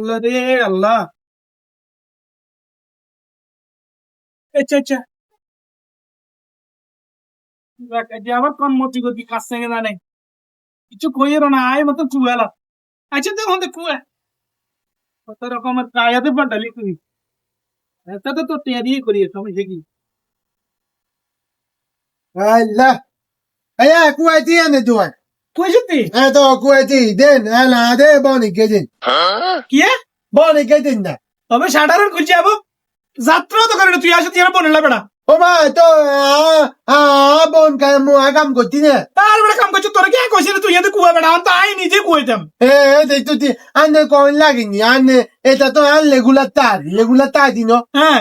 আল্লাহ রে আল্লাহ। আচ্ছা আচ্ছা, আমার কর্মতি গতি কাজ সঙ্গে জানে কিছু কইয়ের না আয় মতো চুয়ালা। আচ্ছা দেখুন কুয়া কত রকমের কায়াতে পাঠালি তুই, এটা তো তোর টিয়া দিয়ে করিয়ে সমস্যা কি? আল্লাহ আয়া কুয়াইতি আনে দুয়ান কই যেতে এ তো কুয়াইতি দেন এলা দে বনি গেদিন কি বনি গেদিন না তবে সাধারণ খুঁজে যাবো যাত্রা তো করে না, তুই আসে তুই আমার বোনের বেড়া ও মা তো বোন কাম মু আগাম করতি না তার বেড়া কাম করছো তোরা কে কইছিস তুই এত কুয়া বেড়া আমি তো আই নিজে কুয়াইতাম। এ দেখ তুই আনে কোন লাগেনি আনে এটা তো আন লেগুলার তার দিন হ্যাঁ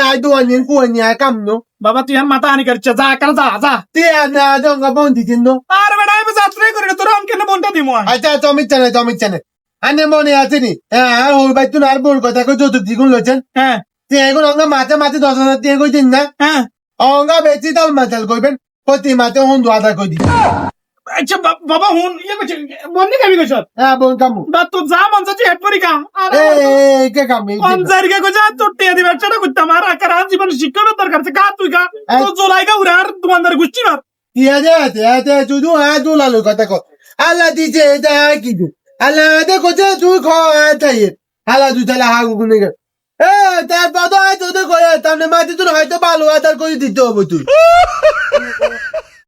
আই দুয়ানের কুয়ানি কাম নো বাবা তুই আমার মাথা হানি করছে, যা কেন যা যা। তে আনা দঙ্গা বন দিতেন নো আর বেড়া আমি যাত্রাই করি না, তোরা আমি কেন বোনটা দিমো আচ্ছা জমিচ্ছানে আনে মনে আছে নি হ্যাঁ ওই ভাই তুই আর বোর কথা কই যত দ্বিগুণ লইছেন হ্যাঁ তুই এখন অঙ্গা মাঝে 10,000 দিয়ে কই দিন না হ্যাঁ। অঙ্গা বেশি দাম মাতাল কইবেন প্রতি মাতে হন্ডু আদা কই দি আচ্ছা বাবা হুন ইয়ে করছে বন্ধি খাবি কইছ হ্যাঁ বোন কামু বা তোর যা মন চাচ্ছে হেড পরি কা আর কে কামে পঞ্চায়েত কে কইছা তোর টিয়া দিবে সেটা করতাম আর আকার জীবন শিক্ষার দরকার আছে কা তুই কা তো জলাই কা উড়ে আর দোকানদার গুষ্টি মার ইয়া দে শুধু দুলালো কথা কো আল্লাহ দিছে এটা কি দু আল্লাহ দে কোচে তুই খ তাই আল্লাহ দুই তালা হাগু গুনে গে এ তার পদ হয়তো কয়ে তার মাটি তোর হয়তো ভালো আদার করে দিতে হবে তুই